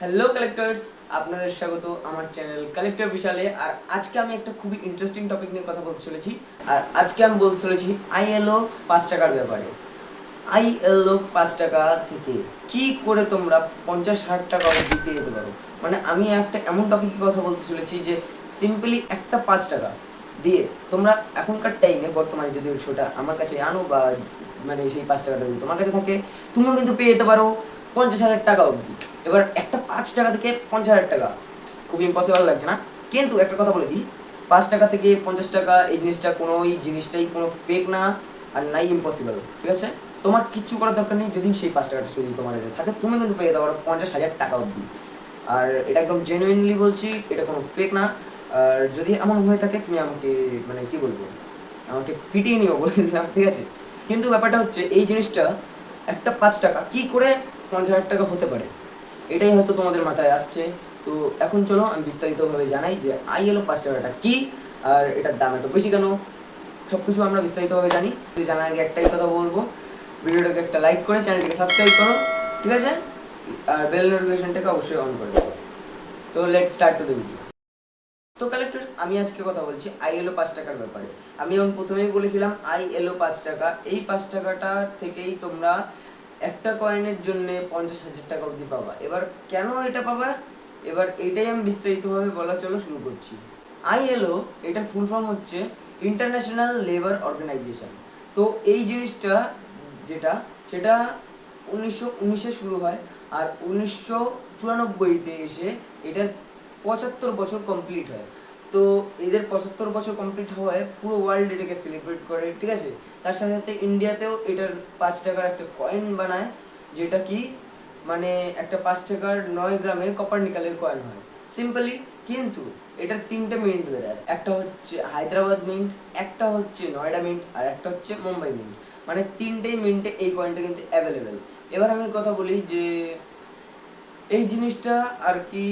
Hello collectors, আপনাদের স্বাগত আমার চ্যানেল কালেক্টর বিশালে। আর আজকে আমি একটা খুবই ইন্টারেস্টিং টপিক নিয়ে কথা বলতে চলেছি। আর আজকে আমি বলতে চলেছি আইএলও 5 টাকার ব্যাপারে। আইএলও 5 টাকা থেকে কি করে তোমরা 50-60 টাকা অবধি পেয়ে যেতে পারো। মানে আমি একটা এমন টপিকে কথা বলতে চলেছি যে সিম্পলি একটা 5 টাকা দিয়ে তোমরা এখনকার টাইমে বর্তমানে যদি সেটা আমার কাছে আনো বা মানে সেই 5 টাকাটা যদি তোমার কাছে থাকে, তুমিও কিন্তু পেয়ে যেতে পারো 50,000 টাকা অবধি। এবার একটা 5 টাকা থেকে 50,000 টাকা খুব ইম্পসিবল লাগছে না? কিন্তু একটা কথা বলে দিই, 5 টাকা থেকে 50 টাকা এই জিনিসটা জিনিসটাই কোনো ফেক না, আর নাই ইম্পসিবল। ঠিক আছে, তোমার কিচ্ছু করার দরকার নেই। যদি সেই 5 টাকাটা যদি তোমার কাছে থাকে, তুমি কিন্তু পেয়ে যাবো 50,000 টাকা অবধি। আর এটা একদম জেনুইনলি বলছি, এটা কোনো ফেক না। আর যদি এমন হয়ে থাকে, তুমি আমাকে মানে কি বলবো, আমাকে পিটিয়ে নিও বলে দিলাম, ঠিক আছে? কিন্তু ব্যাপারটা হচ্ছে এই জিনিসটা একটা 5 টাকা কি করে 50,000 টাকা হতে পারে, এটাই হয়তো তোমাদের মাথায় আসছে। তো এখন চলো আমি বিস্তারিতভাবে জানাই যে আইএলও 5 টাকাটা কি, আর এটার দাম এত বেশি কেন, সব কিছু আমরা বিস্তারিতভাবে জানি। তুই জানার আগে একটাই কথা বলবো, ভিডিওটাকে একটা লাইক করে চ্যানেলটাকে সাবস্ক্রাইব করো, ঠিক আছে? আর বেল নোটিফিকেশনটাকে অবশ্যই অন করে দেবো। তো let start to the video. তো কালেক্টর, আমি আজকে কথা বলছি আইএলও 5 টাকার ব্যাপারে। আমি যেমন প্রথমেই বলেছিলাম আইএলও 5 টাকা, এই 5 টাকাটা থেকেই তোমরা একটা কয়েনের জন্য 50,000 টাকা অবধি পাবা। এবার কেন এটা পাবা, এবার এটাই আমি বিস্তারিতভাবে বলা চলো শুরু করছি। আইএলও এটা ফুল ফর্ম হচ্ছে ইন্টারন্যাশনাল লেবার অর্গানাইজেশন। তো এই জিনিসটা যেটা সেটা 1919-এ শুরু হয়, আর 1994-তে এসে এটার 75 বছর কমপ্লিট হয়। তো এদের 75 বছর কমপ্লিট হওয়ায় পুরো ওয়ার্ল্ড এটাকে সেলিব্রেট করে, ঠিক আছে? তার সাথে সাথে ইন্ডিয়াতেও এটার 5 টাকার একটা কয়েন বানায়, যেটা কি মানে একটা 5 টাকার 9 গ্রামের কপার নিকালের কয়েন হয় সিম্পলি। কিন্তু এটার 3টে মিন্ট বেরোয়, একটা হচ্ছে হায়দ্রাবাদ মিন্ট, একটা হচ্ছে নয়ডা মিন্ট, আর একটা হচ্ছে মুম্বাই মিন্ট। মানে 3টে মিন্টে এই কয়েনটা কিন্তু অ্যাভেলেবেল। এবার আমি কথা বলি যে এই জিনিসটা আর কি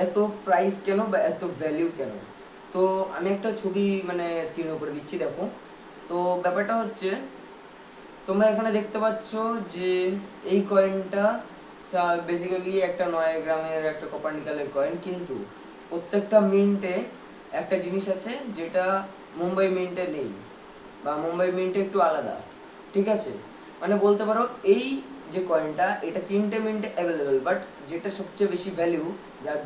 এত প্রাইস কেন বা এত ভ্যালিউ কেন। তো আমি একটা ছবি মানে স্ক্রিনের উপরে দিচ্ছি, দেখো। তো ব্যাপারটা হচ্ছে তোমরা এখানে দেখতে পাচ্ছ যে এই কয়েনটা বেসিক্যালি একটা 9 গ্রামের একটা কপার নিকালের কয়েন, কিন্তু প্রত্যেকটা মিন্টে একটা জিনিস আছে যেটা মুম্বাই মিন্টে নেই, বা মুম্বাই মিন্টে একটু আলাদা, ঠিক আছে? মানে বলতে পারো এই যে কয়েনটা এটা 3টে মিন্টে অ্যাভেলেবেল, বাট যেটা সবচেয়ে বেশি ভ্যালু,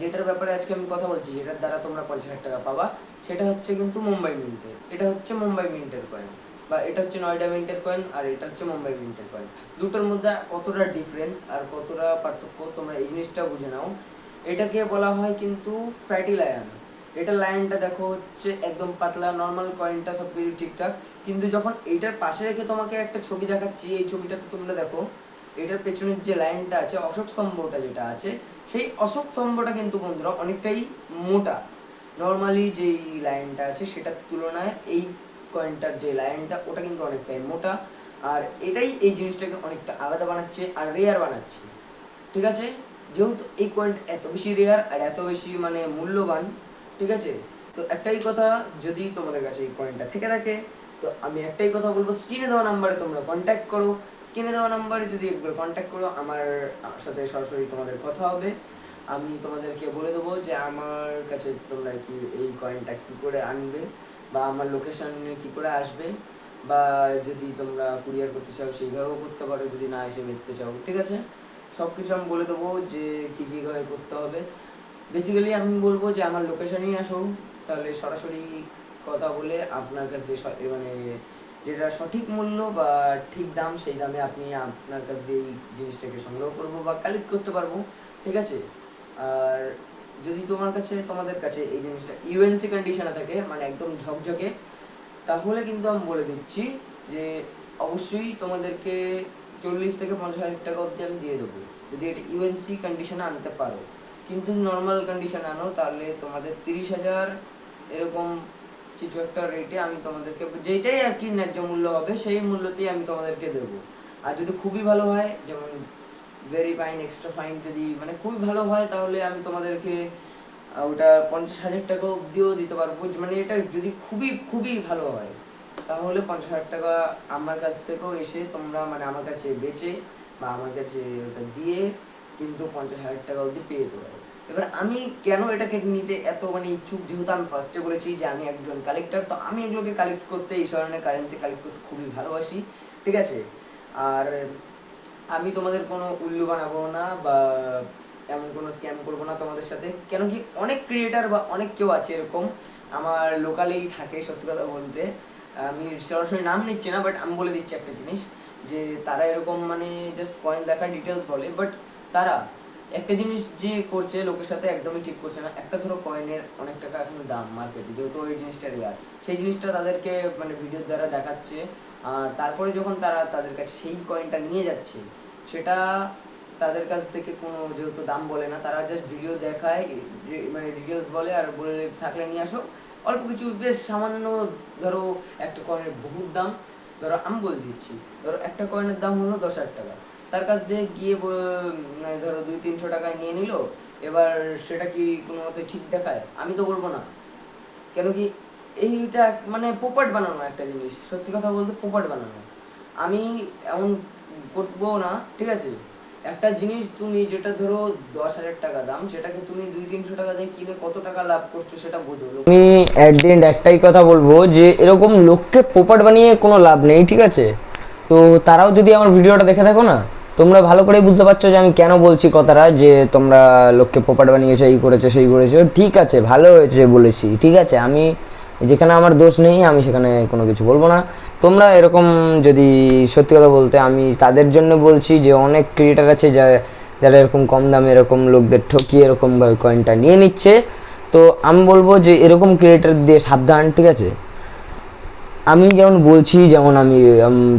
যেটার ব্যাপারে আজকে আমি কথা বলছি, যেটার দ্বারা তোমরা 50,000 টাকা পাবা, সেটা হচ্ছে কিন্তু মুম্বাই মিন্টের। এটা হচ্ছে মুম্বাই মিন্টের কয়েন, বা এটা হচ্ছে নয়ডা মিন্টের কয়েন, আর এটা হচ্ছে মুম্বাই মিন্টের কয়েন। দুটোর মধ্যে কতটা ডিফারেন্স আর কতটা পার্থক্য তোমরা এই জিনিসটা বুঝে নাও। এটাকে বলা হয় কিন্তু ফ্যাটি লায়ন। এটা লাইনটা দেখো হচ্ছে একদম পাতলা, নর্মাল কয়েনটা সব কিছু ঠিকঠাক, কিন্তু যখন এইটার পাশে রেখে তোমাকে একটা ছবি দেখাচ্ছি, এই ছবিটাতে তোমরা দেখো এটার পেছনের যে লাইনটা আছে, অশোক স্তম্ভটা যেটা আছে, সেই অশোক স্তম্ভটা কিন্তু বন্ধুরা অনেকটাই মোটা। নর্মালি যেই লাইনটা আছে সেটার তুলনায় এই কয়েনটার যে লাইনটা ওটা কিন্তু অনেকটাই মোটা। আর এটাই এই জিনিসটাকে অনেকটা আলাদা বানাচ্ছে আর রেয়ার বানাচ্ছে, ঠিক আছে? যেহেতু এই কয়েনটা এত বেশি রেয়ার আর এত বেশি মানে মূল্যবান, ঠিক আছে? তো একটাই কথা, যদি তোমাদের কাছে এই কয়েনটা থেকে থাকে, তো আমি একটাই কথা বলবো, স্ক্রিনে দেওয়া নাম্বারে তোমরা কন্ট্যাক্ট করো। স্ক্রিনে দেওয়া নাম্বারে যদি একবার কন্ট্যাক্ট করো, আমার সাথে সরাসরি তোমাদের কথা হবে। আমি তোমাদেরকে বলে দেবো যে আমার কাছে তোমরা কি এই কয়েনটা কী করে আনবে, বা আমার লোকেশনে কী করে আসবে, বা যদি তোমরা কুরিয়ার করতে চাও সেইভাবেও করতে পারো, যদি না এসে বেচতে চাও, ঠিক আছে? সব কিছু আমি বলে দেবো যে কী কী করে করতে হবে। বেসিক্যালি আমি বলবো যে আমার লোকেশনেই আসো, তাহলে সরাসরি কথা বলে আপনার কাছে মানে যেটা সঠিক মূল্য বা ঠিক দাম, সেই দামে আপনি আপনার কাছ দিয়ে এই জিনিসটাকে সংগ্রহ করবো বা কালেক্ট করতে পারবো, ঠিক আছে? আর যদি তোমাদের কাছে এই জিনিসটা ইউএনসি কন্ডিশনে থাকে, মানে একদম ঝকঝকে, তাহলে কিন্তু আমি বলে দিচ্ছি যে অবশ্যই তোমাদেরকে 40 থেকে 50,000 টাকা অবধি আমি দিয়ে দেবো, যদি এটা ইউএনসি কন্ডিশনে আনতে পারো। কিন্তু নর্মাল কন্ডিশনে আনো তাহলে তোমাদের 30,000 এরকম কিছু একটা রেটে আমি তোমাদেরকে, যেটাই আর কি ন্যায্য মূল্য হবে সেই মূল্যতেই আমি তোমাদেরকে দেবো। আর যদি খুবই ভালো হয়, যেমন ভেরি ফাইন, এক্সট্রা ফাইন, যদি মানে খুবই ভালো হয়, তাহলে আমি তোমাদেরকে ওটা 50,000 টাকা অবধিও দিতে পারবো। মানে এটা যদি খুবই খুবই ভালো হয়, তাহলে 50,000 টাকা আমার কাছ থেকেও এসে তোমরা মানে আমার কাছে বেচে বা আমার কাছে ওটা দিয়ে কিন্তু 50,000 টাকা অবধি পেয়ে যেতে পারো। এবার আমি কেন এটাকে নিতে এত মানে ইচ্ছুক, যেহেতু আমি ফার্স্টে বলেছি যে আমি একজন কালেক্টর, তো আমি এগুলোকে কালেক্ট করতে, এই ধরনের কারেন্সি কালেক্ট করতে খুবই ভালোবাসি, ঠিক আছে। আর আমি তোমাদের কোনো উল্লু বানাবো না বা এমন কোনো স্ক্যাম করবো না তোমাদের সাথে, কেন কি অনেক ক্রিয়েটার বা অনেক কেউ আছে এরকম আমার লোকালেই থাকে। সত্যি কথা বলতে আমি সরাসরি নাম নিচ্ছি না, বাট আমি বলে দিচ্ছি একটা জিনিস, যে তারা এরকম মানে জাস্ট পয়েন্ট দেখার ডিটেলস বলে, বাট তারা একটা জিনিস যে করছে লোকের সাথে একদমই ঠিক করছে না। একটা ধরো কয়েনের অনেক টাকা এখন দাম মার্কেটে, যেহেতু ওই জিনিসটা রেয়ার, সেই জিনিসটা তাদেরকে মানে ভিডিওর দ্বারা দেখাচ্ছে, আর তারপরে যখন তারা তাদের কাছে সেই কয়েনটা নিয়ে যাচ্ছে, সেটা তাদের কাছ থেকে কোনো যেহেতু দাম বলে না, তারা জাস্ট ভিডিও দেখায়, মানে ডিটেলস বলে আর বলে থাকলে নিয়ে আসো, অল্প কিছু বেশ সামান্য। ধরো একটা কয়েনের বহুত দাম, ধরো আমি বলে দিচ্ছি, ধরো একটা কয়েনের দাম হলো 10,000 টাকা, তার কাছ দিয়ে গিয়ে মানে ধরো 200-300 টাকায় নিয়ে নিল। এবার সেটা কি কোনো মতে ঠিক দেখায়? আমি তো বলবো না, কেন কি এইটা মানে পোপাট বানানো একটা জিনিস, সত্যি কথা বলতে পোপাট বানানো। আমি এমন করবো না, ঠিক আছে। একটা জিনিস তুমি যেটা ধরো 10,000 টাকা দাম, সেটাকে তুমি 200-300 টাকা দিয়ে কিনে কত টাকা লাভ করছো সেটা বোঝো। আমি অ্যাট দি এন্ড একটাই কথা বলবো, যে এরকম লোককে পোপাট বানিয়ে কোনো লাভ নেই, ঠিক আছে। তো তারাও যদি আমার ভিডিওটা দেখে থাকো না, তোমরা ভালো করে বুঝতে পারছো যে আমি কেন বলছি কথাটা, যে তোমরা লোককে পোপাট বানিয়েছো, এই করেছো সেই করেছো, ঠিক আছে, ভালো হয়েছে বলেছি, ঠিক আছে। আমি যেখানে আমার দোষ নেই আমি সেখানে কোনো কিছু বলবো না। তোমরা এরকম যদি, সত্যি কথা বলতে আমি তাদের জন্য বলছি যে অনেক ক্রিয়েটার আছে যারা এরকম কম দামে এরকম লোকদের ঠকিয়ে এরকমভাবে কয়েনটা নিয়ে নিচ্ছে। তো আমি বলবো যে এরকম ক্রিয়েটার দিয়ে সাবধান, ঠিক আছে। আমি যেমন বলছি, যেমন আমি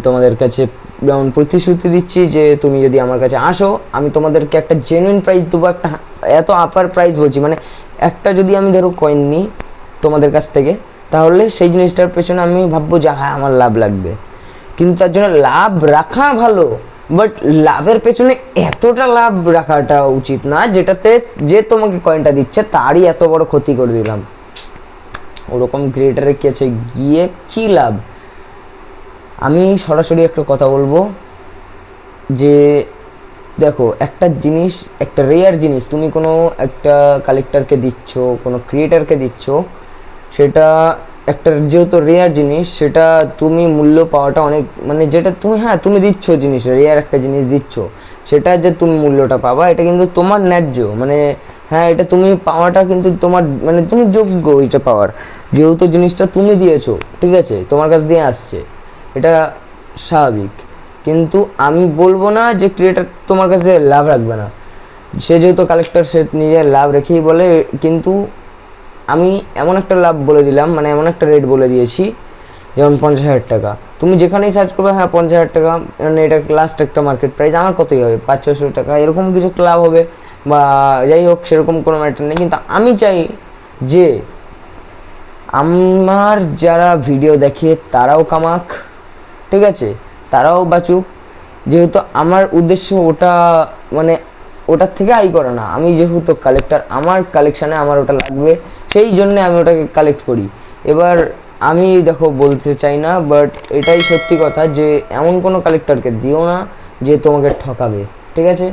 তোমাদের কাছে যেমন প্রতিশ্রুতি দিচ্ছি যে তুমি যদি আমার কাছে আসো, আমি তোমাদেরকে একটা জেনুইন প্রাইস দেবো, একটা এত আপার প্রাইস বলছি, মানে একটা যদি আমি ধরো কয়েন নিই তোমাদের কাছ থেকে, তাহলে সেই জিনিসটার পেছনে আমি ভাববো যে হ্যাঁ আমার লাভ লাগবে, কিন্তু তার জন্য লাভ রাখা ভালো, বাট লাভের পেছনে এতটা লাভ রাখাটা উচিত না যেটাতে যে তোমাকে কয়েনটা দিচ্ছে তারই এত বড় ক্ষতি করে দিলাম। ওরকম ক্রিয়েটারের কাছে গিয়ে কী লাভ? আমি সরাসরি একটা কথা বলবো, যে দেখো একটা জিনিস, একটা রেয়ার জিনিস তুমি কোনো একটা কালেক্টরকে দিচ্ছ, কোনো ক্রিয়েটারকে দিচ্ছ, সেটা একটা যেহেতু রেয়ার জিনিস, সেটা তুমি মূল্য পাওয়াটা অনেক, মানে যেটা তুমি, হ্যাঁ তুমি দিচ্ছ জিনিস, রেয়ার একটা জিনিস দিচ্ছ, সেটা যে তুমি মূল্যটা পাবা এটা কিন্তু তোমার ন্যায্য, মানে হ্যাঁ এটা তুমি পাওয়াটা কিন্তু তোমার, মানে তুমি যোগ্য এটা পাওয়ার, যেহেতু জিনিসটা তুমি দিয়েছো, ঠিক আছে, তোমার কাছ দিয়ে আসছে, এটা স্বাভাবিক। কিন্তু আমি বলবো না যে ক্রিয়েটার তোমার কাছে লাভ রাখবে না, সে যেহেতু কালেক্টর সে নিজের লাভ রেখেই বলে, কিন্তু আমি এমন একটা লাভ বলে দিলাম, মানে এমন একটা রেট বলে দিয়েছি, যেমন 50,000 টাকা, তুমি যেখানেই সার্চ করবে হ্যাঁ 50,000 টাকা, মানে এটা লাস্ট একটা মার্কেট প্রাইস, আমার কতই হবে 500-600 টাকা এরকম কিছু লাভ হবে, বা যাই হোক সেরকম কোনো ম্যাটার নেই। কিন্তু আমি চাই যে আমার যারা ভিডিও দেখে তারাও কামাক, ঠিক আছে, তারাও বাঁচুক, যেহেতু আমার উদ্দেশ্য ওটা, মানে ওটার থেকে আয় করা না, আমি যেহেতু কালেক্টর, আমার কালেকশানে আমার ওটা লাগবে, সেই জন্যে আমি ওটাকে কালেক্ট করি। এবার আমি দেখো বলতে চাই না, বাট এটাই সত্যি কথা যে এমন কোনো কালেক্টরকে দিও না যে তোমাকে ঠকাবে, ঠিক আছে।